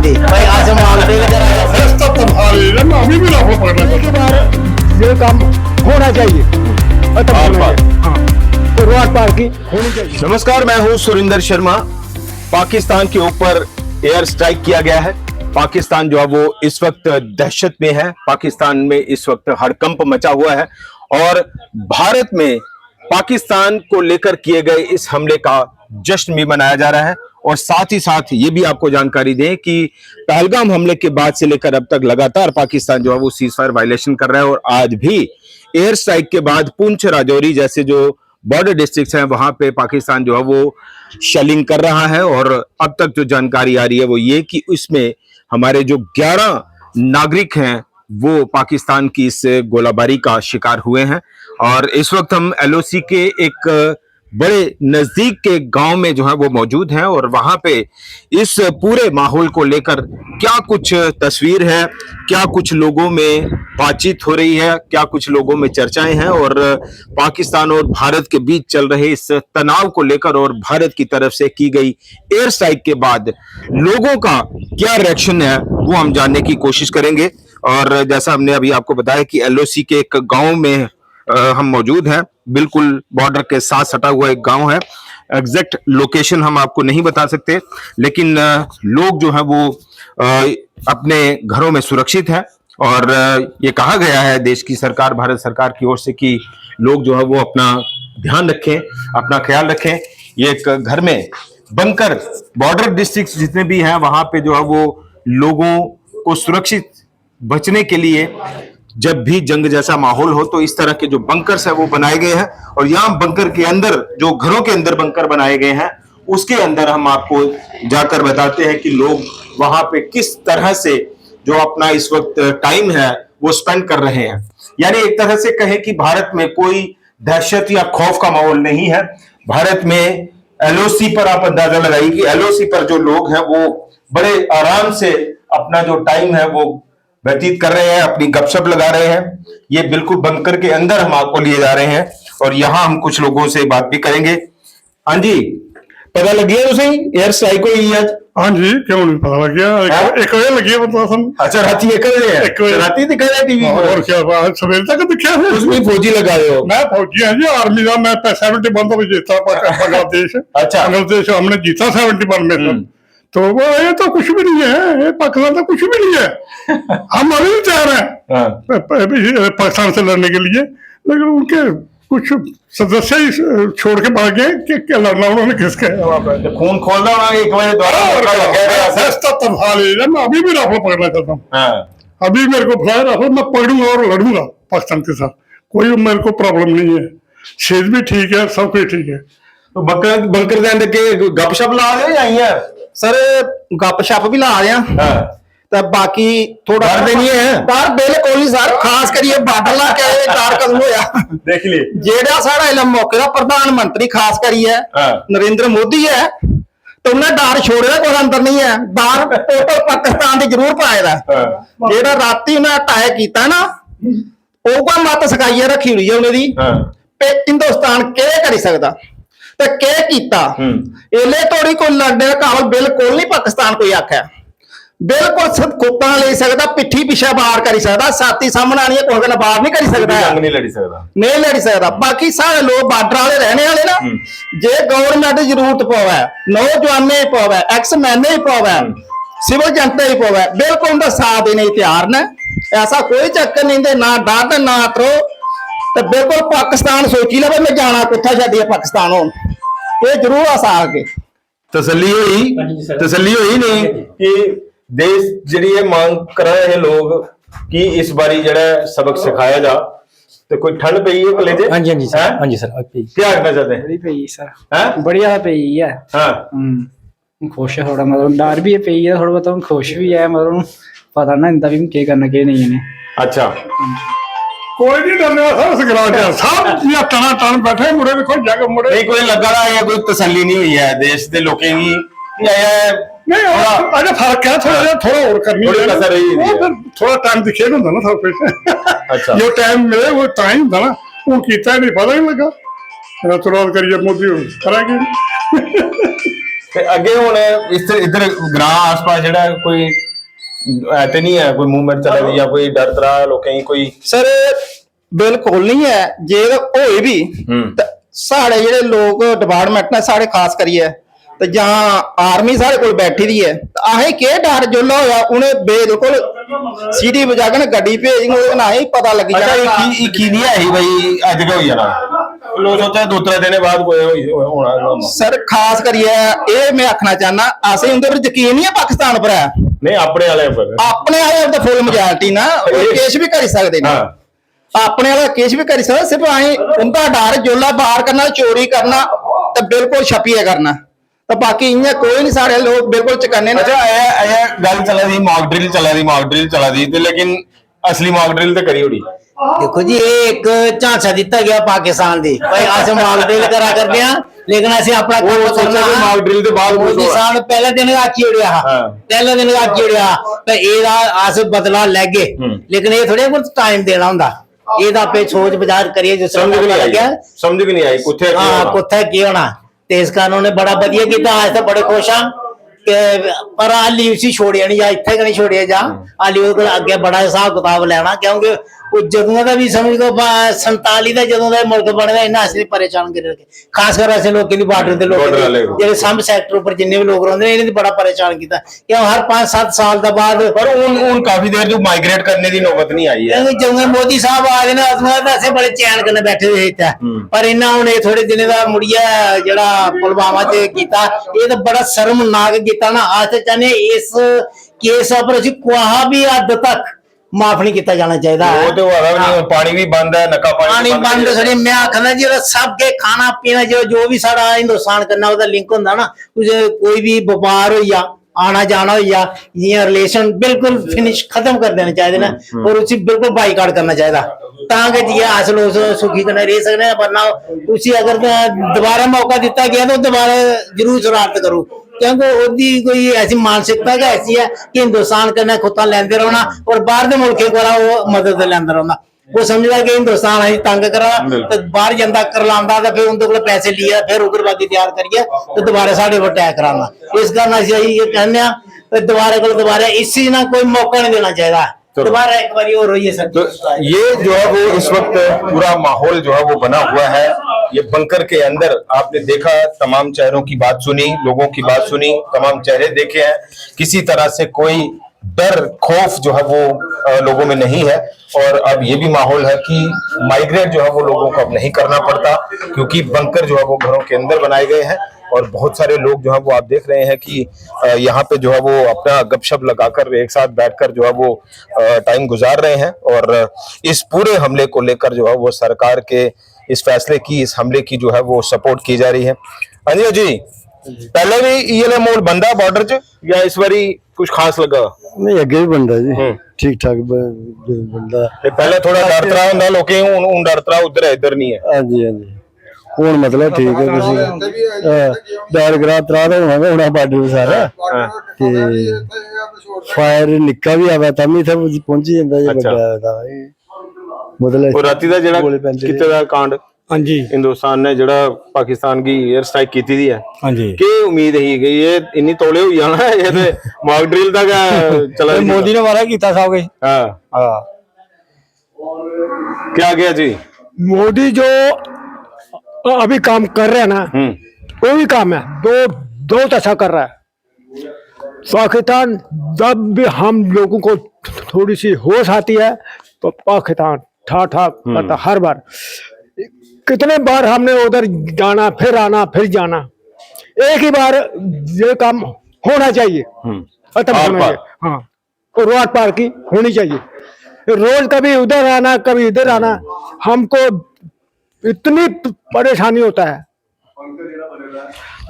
दे भाई आज हम मांगते रास्ता तुम्हारे ना, मैं अभी भी राहुल पकड़ना चाहता हूं। ये काम होना चाहिए, खत्म होना चाहिए। हाँ, तो रोड पार की होनी चाहिए। नमस्कार, मैं हूं सुरिंदर शर्मा। पाकिस्तान के ऊपर एयर स्ट्राइक किया गया है। पाकिस्तान जो है वो इस वक्त दहशत में है। पाकिस्तान में इस वक्त हड़कंप मचा हुआ है और भारत में पाकिस्तान को लेकर किए गए इस हमले का जश्न भी मनाया जा रहा है। और साथ ही साथ ये भी आपको जानकारी दें कि पहलगाम हमले के बाद से लेकर अब तक लगातार पाकिस्तान जो है वो सीज फायर वायलेशन कर रहा है और आज भी एयर स्ट्राइक के बाद पुंछ, राजौरी जैसे जो बॉर्डर डिस्ट्रिक्ट्स हैं वहां पे पाकिस्तान जो है वो शेलिंग कर रहा है। और अब तक जो जानकारी आ रही है वो ये कि इसमें हमारे जो 11 नागरिक हैं वो पाकिस्तान की इस गोलाबारी का शिकार हुए हैं। और इस वक्त हम एलओसी के एक बड़े नजदीक के गांव में जो है वो मौजूद हैं और वहां पे इस पूरे माहौल को लेकर क्या कुछ तस्वीर है, क्या कुछ लोगों में बातचीत हो रही है, क्या कुछ लोगों में चर्चाएं हैं और पाकिस्तान और भारत के बीच चल रहे इस तनाव को लेकर और भारत की तरफ से की गई एयर स्ट्राइक के बाद लोगों का क्या रिएक्शन है वो हम जानने की कोशिश करेंगे। और जैसा हमने अभी आपको बताया कि एलओसी के एक गांव में हम मौजूद हैं, बिल्कुल बॉर्डर के साथ सटा हुआ एक गांव है। एग्जैक्ट लोकेशन हम आपको नहीं बता सकते, लेकिन लोग जो है वो अपने घरों में सुरक्षित हैं। और ये कहा गया है देश की सरकार, भारत सरकार की ओर से कि लोग जो है वो अपना ध्यान रखें, अपना ख्याल रखें। ये एक घर में बंकर, बॉर्डर डिस्ट्रिक्ट जितने भी हैं वहां पे जो है वो लोगों को सुरक्षित बचने के लिए जब भी जंग जैसा माहौल हो तो इस तरह के जो बंकर्स है वो बनाए गए हैं। और यहाँ बंकर के अंदर, जो घरों के अंदर बंकर बनाए गए हैं, उसके अंदर हम आपको जाकर बताते हैं कि लोग वहां पे किस तरह से जो अपना इस वक्त टाइम है वो स्पेंड कर रहे हैं। यानी एक तरह से कहें कि भारत में कोई दहशत या खौफ का माहौल नहीं है। भारत में एलओसी पर आप अंदाजा लगाइए कि एलओसी पर जो लोग हैं वो बड़े आराम से अपना जो टाइम है वो व्यतीत कर रहे हैं, अपनी गपशप लगा रहे हैं। ये बिल्कुल बंकर के अंदर हम आपको लिए जा रहे हैं और यहां हम कुछ लोगों से बात भी करेंगे। हाँ जी, पता लग गया उसे एयर स्ट्राइक हुई आज? हाँ जी, क्यों नहीं पता लग गया? एक बजे लगी है बता सन। अच्छा, राती 1 बजे है? 1 बजे राती दिखा है टीवी पर? और क्या बात, सवेरे तक दिखा है। उसमें फौजी लगा रहे हो? मैं फौजी है जी, आर्मी का। मैं 71 में जीता बांग्लादेश। अच्छा, बांग्लादेश हमने जीता 71 में। तो वो ये तो कुछ भी नहीं है, ये पाकिस्तान तो कुछ भी नहीं है। हम अभी भी तैयार हैं पाकिस्तान से लड़ने के लिए, लेकिन उनके कुछ सदस्य ही छोड़ के भाग गए कि क्या लड़ना उन्होंने किसके खून खोल रहा 1 बजे द्वारा। मैं अभी भी राहुल पकड़ना चाहता हूँ। अभी मेरे को बुलाया राहुल, मैं पकड़ूंगा और लड़ूंगा पाकिस्तान के साथ। कोई मेरे को प्रॉब्लम नहीं है, सेज भी ठीक है, सब कुछ ठीक है। तो बंकर के अंदर के गपशप ला रहे या सर गपशप भी ला रहे हैं तो बाकी थोड़ा डर नहीं है? डर बिल्कुल नहीं सर, खास करिए बार्डर ला के डर कदम होया देख लिए जेड़ा साड़ा इलम मौके का प्रधानमंत्री खास करिए नरेंद्र मोदी है तो उन्हें डर छोड़े कोई अंदर नहीं है। डर टोटल पाकिस्तान की जरूर पाएगा। जेड़ा राती उन्हें अटैक किया ना ओका मत सकाइए रखी हुई है उन्हें हिंदुस्तान के करी सकता तो के कीता एले थोड़ी कोई लड़ने का काबल बिल्कुल नहीं पाकिस्तान कोई आख्या बिल्कुल सब कुत्ता ले सकता, पिट्ठी पिछे बाहर करी सकता, छाती सामने आनी है कोई बाहर नहीं करी सकता, नहीं लड़ी सकता। बाकी सारे लोग बार्डर वाले रहने वाले ना, जे गवर्नमेंट जरूरत पवे, नौजवाने ही पवे, एक्स मैने ही पवे, सिविल जनता ही पवे, बिल्कुल उनका साथ देने तैयार ने। ऐसा कोई चक्कर नहीं दे, ना डर ना त्रो। तो बिल्कुल पाकिस्तान सोची लो मैं जाना कुत्था छड़िए पाकिस्तान हो, ये जरूर आसा आगे तसल्ली हुई नहीं कि देश जी मांग कर रहे लोग कि इस बारी जड़ा सबक सिखाया जा तो कोई ठंड पई है कलेजे? हाँ जी हाँ जी सर, हाँ जी सर क्या कहना चाहते हैं? बड़ी पई सर, बढ़िया पई है। हाँ खुश है थोड़ा, मतलब डर भी पई है थोड़ा बहुत, खुश भी है, मतलब पता ना इंदा भी क्या करना क्या नहीं है। अच्छा, कोई नहीं डरने वाला, सब गिरा दिया सब ये टना टन बैठे मुड़े देखो जाके मुड़े नहीं कोई लगा रहा है, कोई तसल्ली नहीं हुई है देश के लोगों की नहीं। अरे फर्क है थोड़ा और करनी है, थोड़ा टाइम दिखे ना ना सब कुछ। अच्छा, जो टाइम मिले वो टाइम था ना, वो कीता नहीं पता नहीं लगा। तुरंत करिए मोदी करेंगे। ਤੇ ਅੱਗੇ ਹੁਣ ਇੱਧਰ ਗ੍ਰਾਂ ਆਸ-ਪਾਸ ਜਿਹੜਾ ਕੋਈ ਐ ਤੇ ਨਹੀਂ ਹੈ ਕੋਈ ਮੂਵਮੈਂਟ ਚੱਲ ਰਹੀ ਜਾਂ ਕੋਈ ਡਰ ਤਰਾ ਲੋਕਾਂ ਦੀ ਕੋਈ ਸਰ ਬਿਲਕੁਲ ਨਹੀਂ ਹੈ। ਜੇ ਹੋਏ ਵੀ ਤਾਂ ਸਾਡੇ ਜਿਹੜੇ ਲੋਕ ਡਿਪਾਰਟਮੈਂਟ ਨੇ ਸਾਡੇ ਖਾਸ ਕਰੀਏ ਤੇ ਜਾਂ ਆਰਮੀ ਸਾਡੇ ਕੋਲ ਬੈਠੀ ਦੀ ਹੈ ਆਹੇ ਕਿ ਡਰ ਜੁੱਲਾ ਹੋਇਆ ਉਹਨੇ ਬਿਲਕੁਲ ਸੀਡੀ ਵਜਾ ਕੇ ਗੱਡੀ ਭੇਜ ਉਹਦੇ ਨਾਲ ਹੀ ਪਤਾ ਲੱਗੀ ਅੱਛਾ ਕੀ ਨਹੀਂ ਆਈ ਬਈ ਅੱਜ ਕਿ ਹੋਈ ਜਾਣਾ ਲੋਕ ਸੋਚਦੇ 2-3 ਦਿਨ ਬਾਅਦ ਕੋਈ ਹੋਣਾ ਸਰ ਖਾਸ ਕਰੀਏ ਇਹ ਮੈਂ ਆਖਣਾ ਚਾਹਨਾ ਅਸੀਂ ਉਹਦੇ ਪਰ ਯਕੀਨ ਨਹੀਂ ਹੈ ਪਾਕਿਸਤਾਨ ਪਰ ਹੈ ਨਹੀਂ ਆਪਣੇ ਵਾਲੇ ਉੱਪਰ ਆਪਣੇ ਵਾਲੇ ਤਾਂ ਫੁੱਲ ਮੈਜੋਰਟੀ ਨਾ ਉਹ ਕੇਸ ਵੀ ਕਰ ਸਕਦੇ ਨੇ ਆਪਣੇ ਵਾਲਾ ਕੇਸ ਵੀ ਕਰ ਸਕਦਾ ਸਿਰਫ ਆਏ ਉਹਦਾ ਡਰ ਜੋਲਾ ਬਾਹਰ ਕਰਨਾ ਚੋਰੀ ਕਰਨਾ ਤੇ ਬਿਲਕੁਲ ਛਪੀਆ ਕਰਨਾ ਤਾਂ ਬਾਕੀ ਇੰਨਾ ਕੋਈ ਨਹੀਂ ਸਾਡੇ ਲੋਕ ਬਿਲਕੁਲ ਚਕੰਨੇ ਨੇ। ਅੱਛਾ ਇਹ ਗੱਲ ਚੱਲ ਰਹੀ ਮੌਕ ਡਰਿਲ ਚੱਲ ਰਹੀ ਤੇ ਲੇਕਿਨ ਅਸਲੀ ਮੌਕ ਡਰਿਲ ਤੇ ਕਰੀ ਹੋਣੀ देखो जी ये एक झांसा दिता गया पाकिस्तान दी भाई अस मॉक ड्रिल करा करते हैं लेकिन असं अपना काम करना मॉक ड्रिल के बाद मोदी साहब ने पहले दिन आखी उड़िया पहले दिन आखी उड़िया ते एदा अस बदला लैगे लेकिन ये थोड़े कुछ टाइम देना हुंदा एदा पे सोच विचार करिए जिस समझ भी नहीं आई कुत्थे कुत्थे की होना ते इस कारण उन्हें बड़ा बढ़िया कीता आज तो बड़े खुश हां पर हाली उसी छोड़िया नहीं जा इत्थे नहीं छोड़िया जा हाली अगे बड़ा हिसाब किताब लेना क्योंकि जदों का भी समझ लो 47 का जदों का मुल्क बनता इन्ना असली परेशान कर रखे खास कर ऐसे लोगों की बार्डर के लोग जो सब सैक्टर उपर जिन्ने भी लोग रहते इन्हें बड़ा परेशान किया क्यों हर 5-7 साल के बाद पर काफी देर जो माइग्रेट करने की नौबत नहीं आई है जब मोदी साहब आ गए ना ऐसे बड़े चैन करने बैठे हुए थे पर इन्ना हूं थोड़े दिन का मुड़िया जरा पुलवामा च किया ये तो बड़ा शर्मनाक किया ना आज चाहते इस केस पर कोहा भी हद तक माफ नहीं किया जाना चाहिए वो तो पानी भी बंद है नका पानी बंद सड़ी मैं आखना जी सब के खाना पीना जो भी सारा हिंदुस्तान करना उसका लिंक होंगे ना कोई भी व्यापार हो या आना जाना हो या ये रिलेशन बिल्कुल फिनिश खत्म कर देना चाहिए ना और उसी बिल्कुल बाईकाट करना चाहिए ताकि जी अस लोग सुखी कन्नै रह सकते हैं वरना उसी अगर दोबारा मौका दिता गया तो दोबारा जरूर शरारत करो क्योंकि उसकी कोई ऐसी मानसिकता ऐसी है कि हिंदुस्तान कन्नै खुत्ता लैंदे रौहना और बाहर के मुल्कें कोला वो मदद लैंदा रौहना वो समझदा कि हिंदुस्तान असीं तंग करा ते बाहर जंदा करलांदा ते फिर उंदे कोल पैसे लिया फिर उग्रवादी तैयार करिए ते दोबारा साढ़े पर अटैक करांदा इस कारण असीं ये कहने आ कि दोबारा इसी ना कोई मौका नहीं देना चाहिए दोबारा एक बार और होइए सर। तो ये जो है वो इस वक्त पूरा माहौल जो है वो बना हुआ है ये बंकर के अंदर आपने देखा तमाम चेहरों की बात सुनी लोगों की बात सुनी तमाम चेहरे देखे हैं किसी तरह से कोई डर खौफ जो है वो लोगों में नहीं है और अब ये भी माहौल है कि माइग्रेट जो है वो लोगों को अब नहीं करना पड़ता क्योंकि बंकर जो है वो घरों के अंदर बनाए गए हैं और बहुत सारे लोग जो है वो आप देख रहे हैं कि यहाँ पे जो है वो अपना गपशप लगाकर एक साथ बैठकर जो है वो टाइम गुजार रहे हैं और इस पूरे हमले को लेकर जो है वो सरकार के इस फैसले की इस हमले की जो है वो सपोर्ट की जा रही है। हाँ जी पहले भी ये माहौल बनता बॉर्डर च या इस बारी कुछ खास लगा नहीं अगे भी बनता जी ठीक ठाक बनता पहले थोड़ा डर तरा होंदा लोकें हुन डर तरा उधर इधर नहीं है। हाँ जी हुन मतलब ठीक है तुसी डर गरा तरा तो होना बार्डर सारा ते फायर निक्का भी आवे तां भी इत्थे पहुंच जांदा जी बड़ा मतलब और राती दा जेड़ा किते दा कांड हाँ जी हिंदुस्तान ने जेड़ा पाकिस्तान की एयर स्ट्राइक की थी है हाँ जी के उम्मीद ही कि ये इन्नी तौले हो जाना ये ते मॉक ड्रिल तक चला मोदी ने वारा किया सब कुछ हां हाँ क्या गया जी मोदी जो अभी काम कर रहे हैं ना वो भी काम है बहुत अच्छा कर रहा है। पाकिस्तान जब भी हम लोगों को थोड़ी सी होश आती है तो पाकिस्तान ठा करता हर बार कितने बार हमने उधर जाना फिर आना फिर जाना एक ही बार ये काम होना चाहिए खत्म होना चाहिए हाँ और रोड पार की होनी चाहिए रोज कभी उधर आना कभी इधर आना हमको इतनी परेशानी होता है।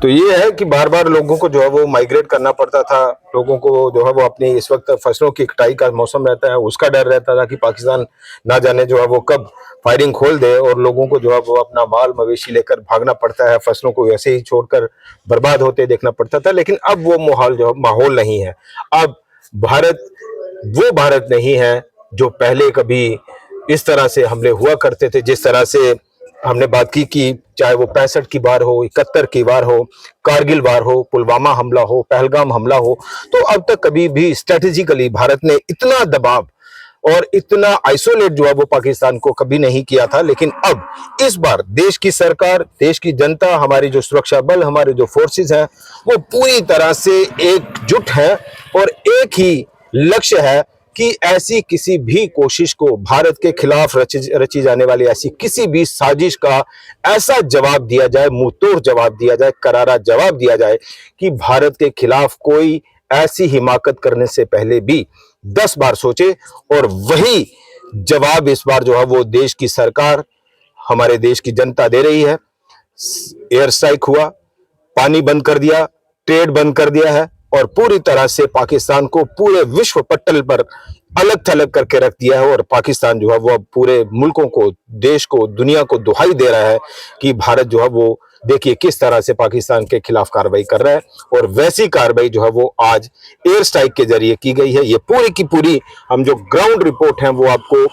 तो ये है कि बार बार लोगों को जो है वो माइग्रेट करना पड़ता था लोगों को जो है वो अपनी इस वक्त फसलों की कटाई का मौसम रहता है उसका डर रहता था कि पाकिस्तान ना जाने जो है वो कब फायरिंग खोल दे और लोगों को जो है वो अपना माल मवेशी लेकर भागना पड़ता है फसलों को वैसे ही छोड़कर बर्बाद होते देखना पड़ता था लेकिन अब वो माहौल नहीं है। अब भारत वो भारत नहीं है जो पहले कभी इस तरह से हमले हुआ करते थे जिस तरह से हमने बात की कि चाहे वो 65 की वार हो, 71 की वार हो, कारगिल वार हो, पुलवामा हमला हो, पहलगाम हमला हो, तो अब तक कभी भी स्ट्रेटेजिकली भारत ने इतना दबाव और इतना आइसोलेट जो है वो पाकिस्तान को कभी नहीं किया था। लेकिन अब इस बार देश की सरकार, देश की जनता, हमारी जो सुरक्षा बल, हमारे जो फोर्सेस हैं, वो पूरी तरह से एकजुट है और एक ही लक्ष्य है कि ऐसी किसी भी कोशिश को, भारत के खिलाफ रची जाने वाली ऐसी किसी भी साजिश का ऐसा जवाब दिया जाए, मुंहतोड़ जवाब दिया जाए, करारा जवाब दिया जाए कि भारत के खिलाफ कोई ऐसी हिमाकत करने से पहले भी 10 बार सोचे। और वही जवाब इस बार जो है वो देश की सरकार, हमारे देश की जनता दे रही है। एयर स्ट्राइक हुआ, पानी बंद कर दिया, ट्रेड बंद कर दिया है और पूरी तरह से पाकिस्तान को पूरे विश्व पटल पर अलग थलग करके रख दिया है। और पाकिस्तान जो है वो अब पूरे मुल्कों को, देश को, दुनिया को दुहाई दे रहा है कि भारत जो है वो देखिए किस तरह से पाकिस्तान के खिलाफ कार्रवाई कर रहा है। और वैसी कार्रवाई जो है वो आज एयर स्ट्राइक के जरिए की गई है। ये पूरी की पूरी हम जो ग्राउंड रिपोर्ट है वो आपको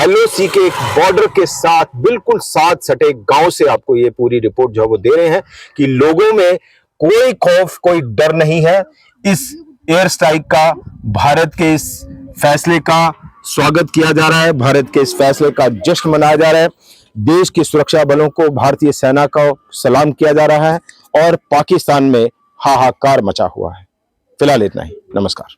LOC के एक बॉर्डर के साथ, बिल्कुल साथ सटे गांव से आपको ये पूरी रिपोर्ट जो है वो दे रहे हैं कि लोगों में कोई खौफ, कोई डर नहीं है। इस एयर स्ट्राइक का, भारत के इस फैसले का स्वागत किया जा रहा है, भारत के इस फैसले का जश्न मनाया जा रहा है। देश की सुरक्षा बलों को, भारतीय सेना का सलाम किया जा रहा है और पाकिस्तान में हाहाकार मचा हुआ है। फिलहाल इतना ही, नमस्कार।